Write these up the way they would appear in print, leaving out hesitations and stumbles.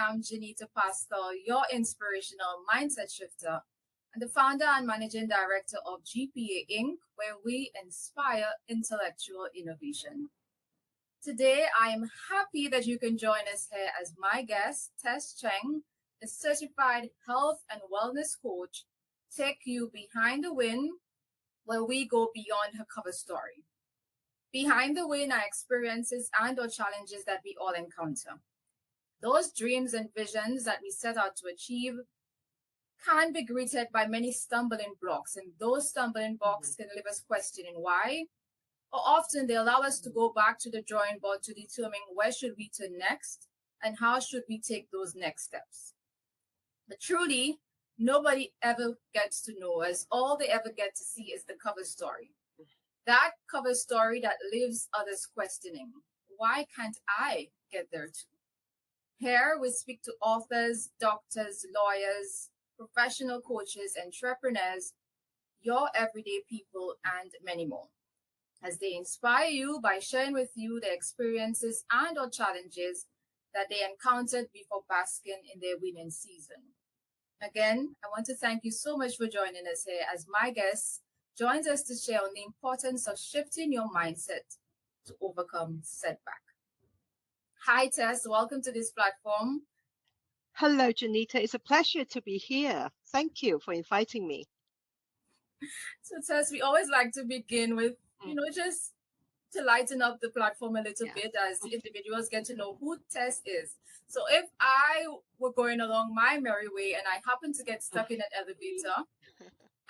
I'm Janita Pascal, your inspirational mindset shifter and the founder and managing director of G.P.A. Inc., where we inspire intellectual innovation. Today, I am happy that you can join us here as my guest, Tess Cheng, a certified health and wellness coach, take you behind the win, where we go beyond her cover story. Behind the win are experiences and/or challenges that we all encounter. Those dreams and visions that we set out to achieve can be greeted by many stumbling blocks, and those stumbling blocks can leave us questioning why, or often they allow us to go back to the drawing board to determine where should we turn next and how should we take those next steps. But truly, nobody ever gets to know us. All they ever get to see is the cover story. That cover story that leaves others questioning, why can't I get there too? Here we speak to authors, doctors, lawyers, professional coaches, entrepreneurs, your everyday people, and many more, as they inspire you by sharing with you their experiences and or challenges that they encountered before basking in their winning season. Again, I want to thank you so much for joining us here as my guest joins us to share on the importance of shifting your mindset to overcome setback. Hi, Tess. Welcome to this platform. Hello, Janita. It's a pleasure to be here. Thank you for inviting me. So, Tess, we always like to begin with, just to lighten up the platform a little bit as individuals get to know who Tess is. So if I were going along my merry way and I happen to get stuck in an elevator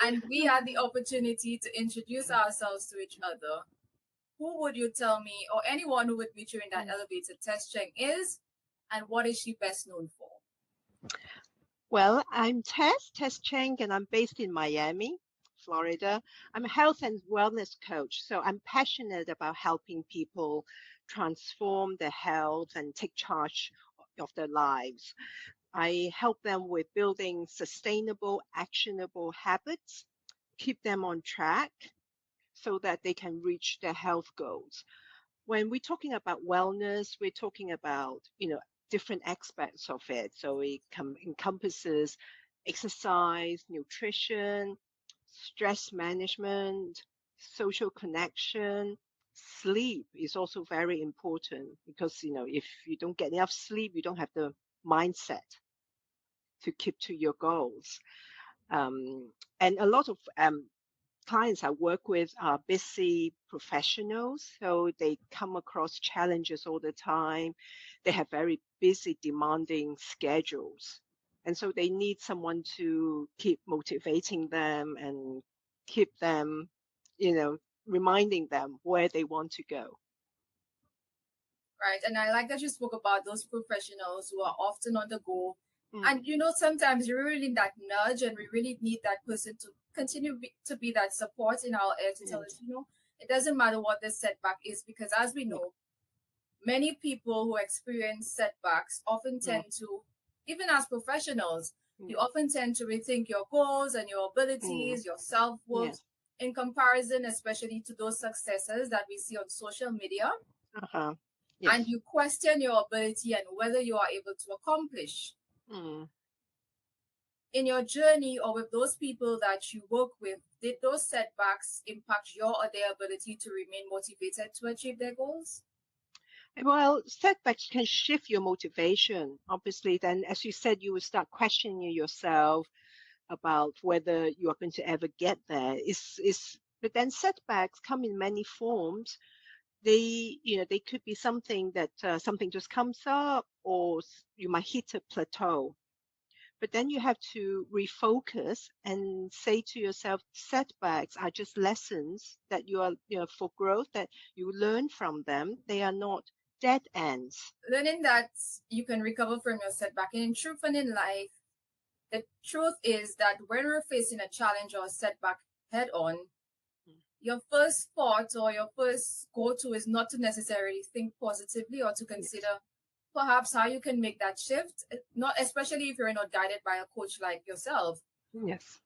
and we had the opportunity to introduce ourselves to each other, who would you tell me, or anyone who would meet you in that elevator, Tess Cheng is, and what is she best known for? Well, I'm Tess Cheng, and I'm based in Miami, Florida. I'm a health and wellness coach, so I'm passionate about helping people transform their health and take charge of their lives. I help them with building sustainable, actionable habits, keep them on track so that they can reach their health goals. When we're talking about wellness, we're talking about, different aspects of it. So it encompasses exercise, nutrition, stress management, social connection. Sleep is also very important because, if you don't get enough sleep, you don't have the mindset to keep to your goals. And a lot of clients I work with are busy professionals, so they come across challenges all the time. They have very busy, demanding schedules. And so they need someone to keep motivating them and keep them, reminding them where they want to go. Right. And I like that you spoke about those professionals who are often on the go. And, sometimes you really need that nudge, and we really need that person to continue to be that support in our ear to tell us, it doesn't matter what the setback is, because as we know, many people who experience setbacks often tend to, even as professionals, you often tend to rethink your goals and your abilities, your self-worth in comparison, especially to those successes that we see on social media. Yes. And you question your ability and whether you are able to accomplish. In your journey or with those people that you work with, did those setbacks impact your or their ability to remain motivated to achieve their goals? Well, setbacks can shift your motivation. Obviously, then, as you said, you will start questioning yourself about whether you are going to ever get there. But then setbacks come in many forms. They could be something that something just comes up, or you might hit a plateau. But then you have to refocus and say to yourself, setbacks are just lessons that you are, for growth, that you learn from them. They are not dead ends. Learning that you can recover from your setback. And in truth and in life, the truth is that when we're facing a challenge or a setback head on, your first thought or your first go-to is not to necessarily think positively or to consider perhaps how you can make that shift, not especially if you're not guided by a coach like yourself. Yes.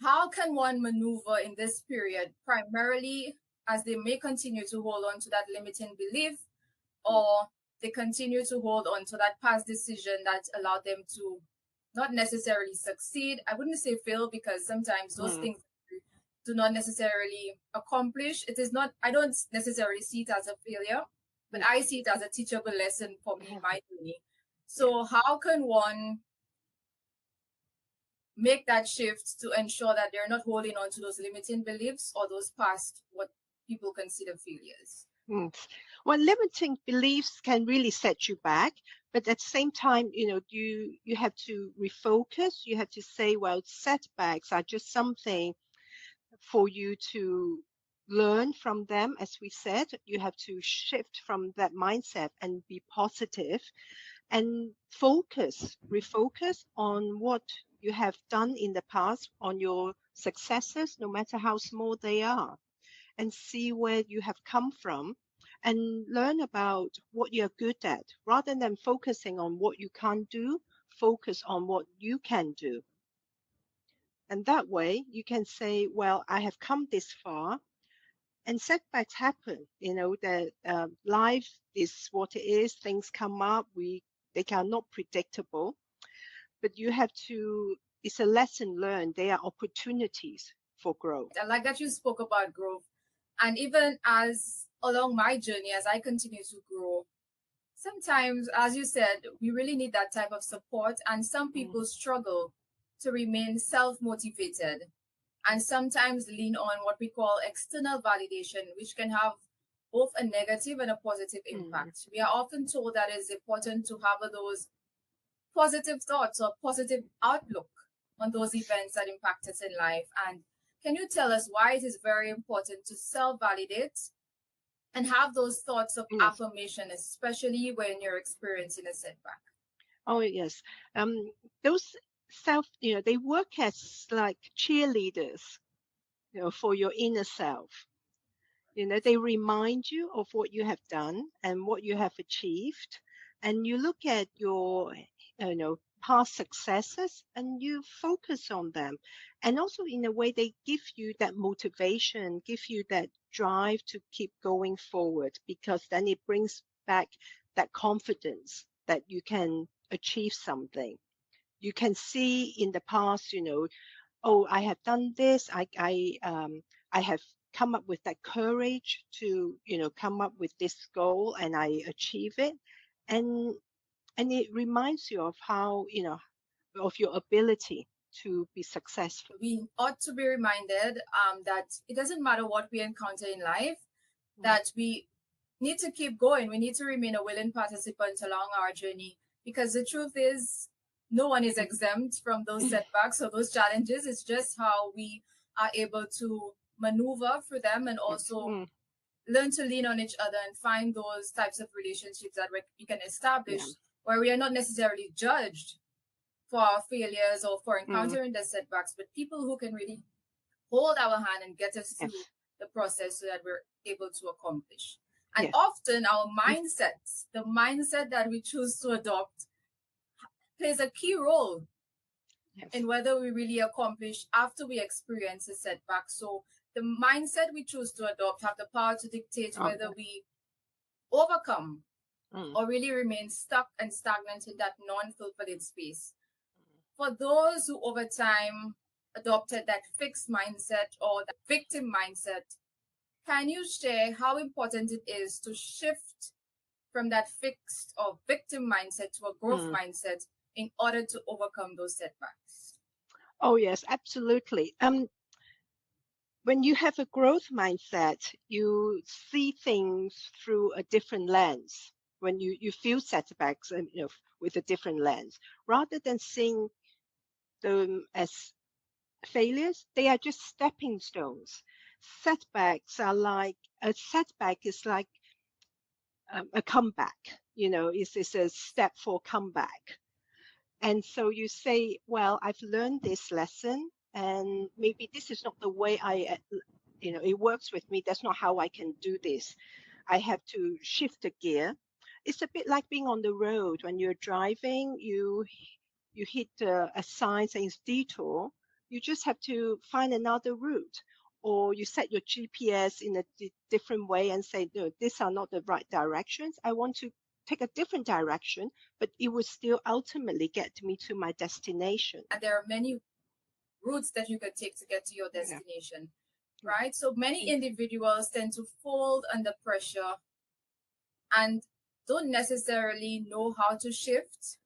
How can one maneuver in this period, primarily as they may continue to hold on to that limiting belief or they continue to hold on to that past decision that allowed them to not necessarily succeed. I wouldn't say fail, because sometimes those things do not necessarily accomplish. It is not, I don't necessarily see it as a failure, but I see it as a teachable lesson for me in my journey. So how can one make that shift to ensure that they're not holding on to those limiting beliefs or those past what people consider failures? Well, limiting beliefs can really set you back, but at the same time, you have to refocus. You have to say, well, setbacks are just something for you to learn from them. As we said, you have to shift from that mindset and be positive and refocus on what you have done in the past, on your successes, no matter how small they are, and see where you have come from and learn about what you're good at. Rather than focusing on what you can't do, focus on what you can do. And that way you can say, well, I have come this far. And setbacks happen, that life is what it is. Things come up. They are not predictable, but you have to, it's a lesson learned. They are opportunities for growth. I like that you spoke about growth. And even as along my journey, as I continue to grow, sometimes, as you said, we really need that type of support. And some people struggle to remain self-motivated and sometimes lean on what we call external validation, which can have both a negative and a positive impact. We are often told that it's important to have those positive thoughts or positive outlook on those events that impact us in life. And can you tell us why it is very important to self-validate and have those thoughts of affirmation, especially when you're experiencing a setback? Oh, yes. Those they work as like cheerleaders, for your inner self. They remind you of what you have done and what you have achieved. And you look at your, past successes and you focus on them. And also, in a way, they give you that motivation, give you that drive to keep going forward, because then it brings back that confidence that you can achieve something. You can see in the past, oh, I have done this. I have come up with that courage to, come up with this goal, and I achieve it. And it reminds you of how, of your ability to be successful. We ought to be reminded that it doesn't matter what we encounter in life, that we need to keep going. We need to remain a willing participant along our journey, because the truth is, no one is exempt from those setbacks or those challenges. It's just how we are able to maneuver through them and also learn to lean on each other and find those types of relationships that we can establish where we are not necessarily judged for our failures or for encountering the setbacks, but people who can really hold our hand and get us through the process so that we're able to accomplish. And often our mindsets, the mindset that we choose to adopt, plays a key role in whether we really accomplish after we experience a setback. So the mindset we choose to adopt have the power to dictate whether we overcome or really remain stuck and stagnant in that non-fulfilling space. For those who over time adopted that fixed mindset or the victim mindset, can you share how important it is to shift from that fixed or victim mindset to a growth mindset in order to overcome those setbacks? Oh, yes, absolutely. When you have a growth mindset, you see things through a different lens. When you feel setbacks, with a different lens, rather than seeing them as failures, they are just stepping stones. Setbacks are like a setback is like a comeback. It's a step for comeback. And so you say, well, I've learned this lesson, and maybe this is not the way it works with me. That's not how I can do this. I have to shift the gear. It's a bit like being on the road. When you're driving, you hit a sign saying detour. You just have to find another route, or you set your GPS in a different way and say, no, these are not the right directions. I want to take a different direction, but it would still ultimately get me to my destination. And there are many routes that you could take to get to your destination, right? So many individuals tend to fold under pressure and don't necessarily know how to shift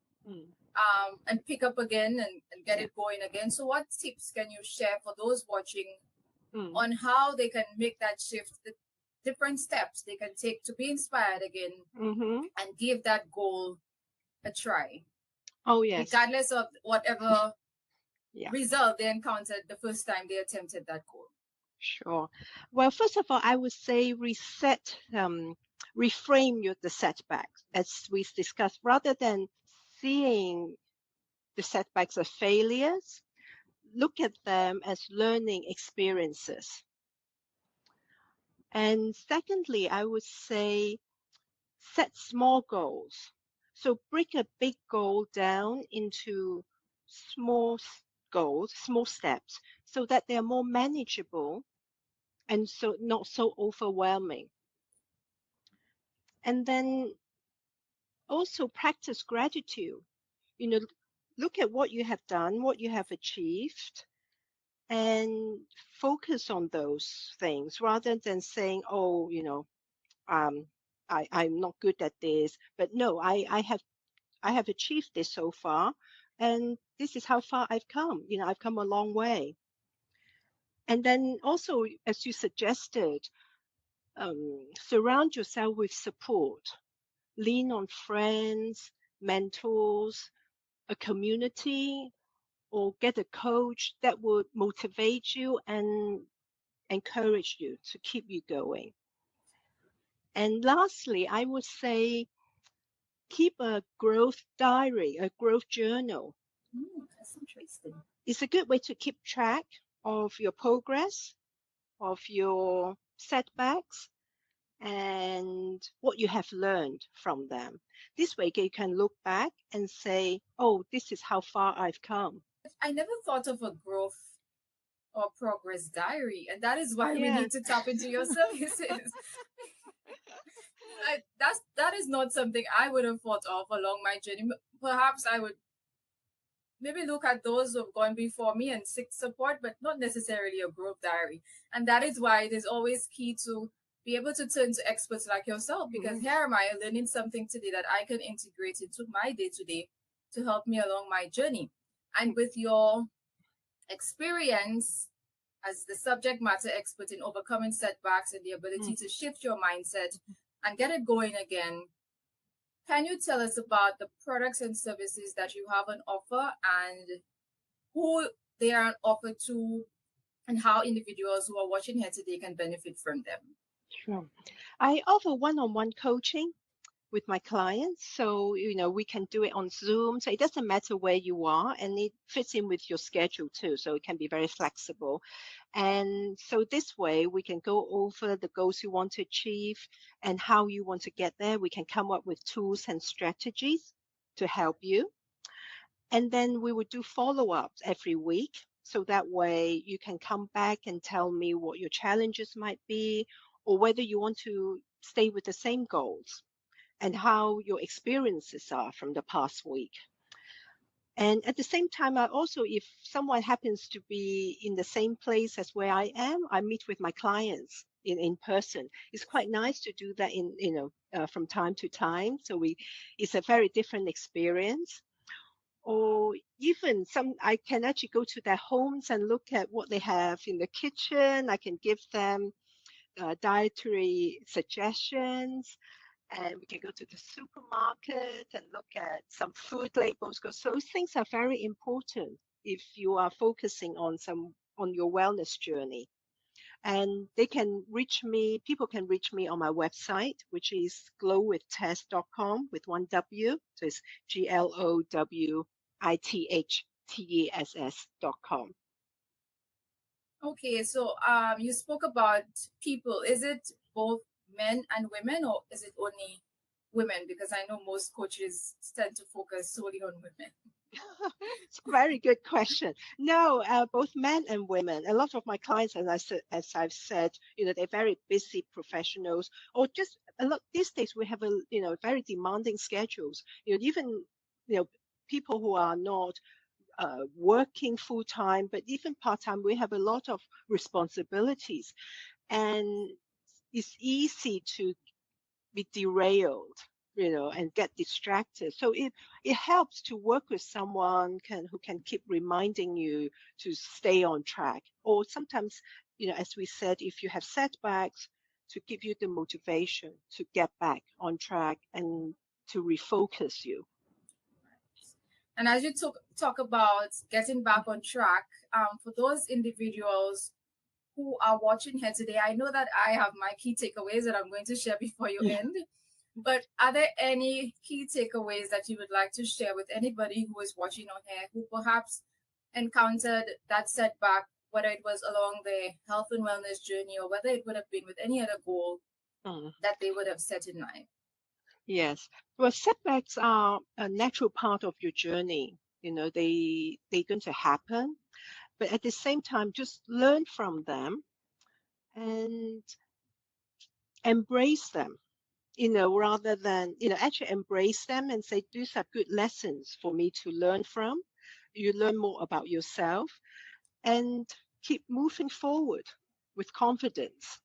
and pick up again and get it going again. So what tips can you share for those watching on how they can make that shift, the different steps they can take to be inspired again and give that goal a try? Oh, yes. Regardless of whatever result they encountered the first time they attempted that goal. Sure. Well, first of all, I would say reframe the setbacks, as we discussed, rather than seeing the setbacks as failures, look at them as learning experiences. And secondly, I would say set small goals. So break a big goal down into small goals, small steps, so that they're more manageable and so not so overwhelming. And then also practice gratitude. Look at what you have done, what you have achieved, and focus on those things rather than saying, oh, I'm not good at this. But no, I have achieved this so far, and this is how far I've come. I've come a long way. And then also, as you suggested, surround yourself with support. Lean on friends, mentors, a community, or get a coach that would motivate you and encourage you to keep you going. And lastly, I would say keep a growth diary, a growth journal. That's interesting. It's a good way to keep track of your progress, of your setbacks, and what you have learned from them. This way you can look back and say, oh, this is how far I've come. I never thought of a growth or progress diary, and that is why we need to tap into your services. That is not something I would have thought of along my journey. Perhaps I would maybe look at those who have gone before me and seek support, but not necessarily a growth diary. And that is why it is always key to be able to turn to experts like yourself, because here am I learning something today that I can integrate into my day-to-day to help me along my journey. And with your experience as the subject matter expert in overcoming setbacks and the ability to shift your mindset and get it going again, can you tell us about the products and services that you have on offer and who they are on offer to, and how individuals who are watching here today can benefit from them? Sure. I offer one-on-one coaching with my clients. So, we can do it on Zoom. So it doesn't matter where you are, and it fits in with your schedule too. So it can be very flexible. And so this way we can go over the goals you want to achieve and how you want to get there. We can come up with tools and strategies to help you. And then we would do follow-ups every week. So that way you can come back and tell me what your challenges might be, or whether you want to stay with the same goals, and how your experiences are from the past week. And at the same time, I also, if someone happens to be in the same place as where I am, I meet with my clients in person. It's quite nice to do that from time to time. So it's a very different experience. Or even I can actually go to their homes and look at what they have in the kitchen. I can give them dietary suggestions. And we can go to the supermarket and look at some food labels, because those things are very important if you are focusing on your wellness journey. And people can reach me on my website, which is glowwithtess.com with one W. So it's glowwithtess.com. Okay, so you spoke about people. Is it both men and women, or is it only women? Because I know most coaches tend to focus solely on women. It's a very good question. No, both men and women. A lot of my clients, as I've said, they're very busy professionals, or just a lot these days we have very demanding schedules. Even people who are not working full time, but even part time, we have a lot of responsibilities, and it's easy to be derailed, and get distracted. So it helps to work with someone who can keep reminding you to stay on track. Or sometimes, as we said, if you have setbacks, to give you the motivation to get back on track and to refocus you. And as you talk about getting back on track, for those individuals who are watching here today, I know that I have my key takeaways that I'm going to share before you end. But are there any key takeaways that you would like to share with anybody who is watching on here who perhaps encountered that setback, whether it was along their health and wellness journey or whether it would have been with any other goal that they would have set in life? Yes. Well, setbacks are a natural part of your journey. They're going to happen, but at the same time, just learn from them and embrace them, rather than, actually embrace them and say, these are good lessons for me to learn from. You learn more about yourself and keep moving forward with confidence.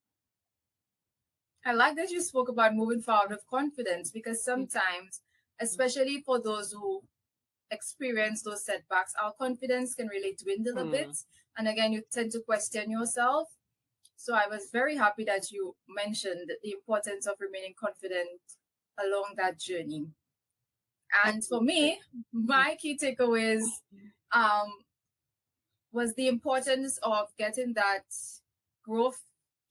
I like that you spoke about moving forward with confidence, because sometimes, especially for those who experience those setbacks, our confidence can really dwindle a bit. And again, you tend to question yourself. So I was very happy that you mentioned the importance of remaining confident along that journey. And for me, my key takeaways was the importance of getting that growth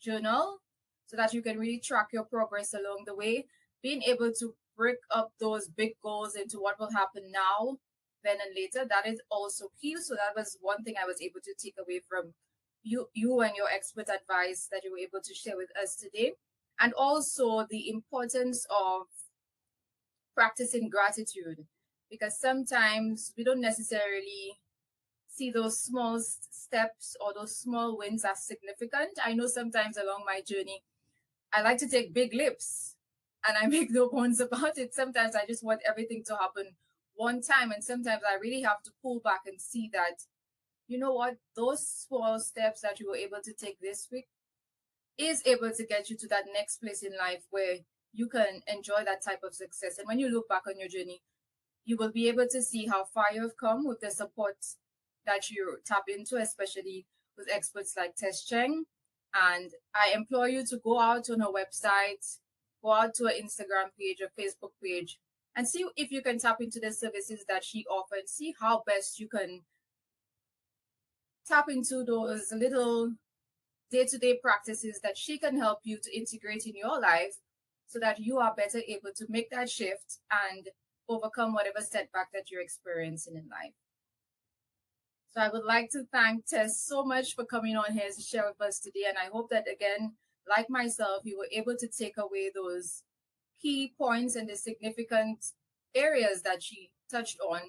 journal so that you can really track your progress along the way, being able to break up those big goals into what will happen now, then and later. That is also key. So that was one thing I was able to take away from you and your expert advice that you were able to share with us today. And also the importance of practicing gratitude, because sometimes we don't necessarily see those small steps or those small wins as significant. I know sometimes along my journey, I like to take big leaps, and I make no bones about it. Sometimes I just want everything to happen one time, and sometimes I really have to pull back and see that, you know what, those small steps that you were able to take this week is able to get you to that next place in life where you can enjoy that type of success. And when you look back on your journey, you will be able to see how far you've come with the support that you tap into, especially with experts like Tess Cheng. And I implore you to go out on her website, go out to her Instagram page or Facebook page, and see if you can tap into the services that she offers, see how best you can tap into those little day-to-day practices that she can help you to integrate in your life so that you are better able to make that shift and overcome whatever setback that you're experiencing in life. So I would like to thank Tess so much for coming on here to share with us today. And I hope that, again, like myself, you were able to take away those key points and the significant areas that she touched on,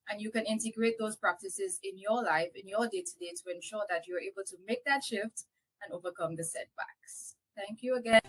and you can integrate those practices in your life, in your day-to-day, to ensure that you're able to make that shift and overcome the setbacks. Thank you again.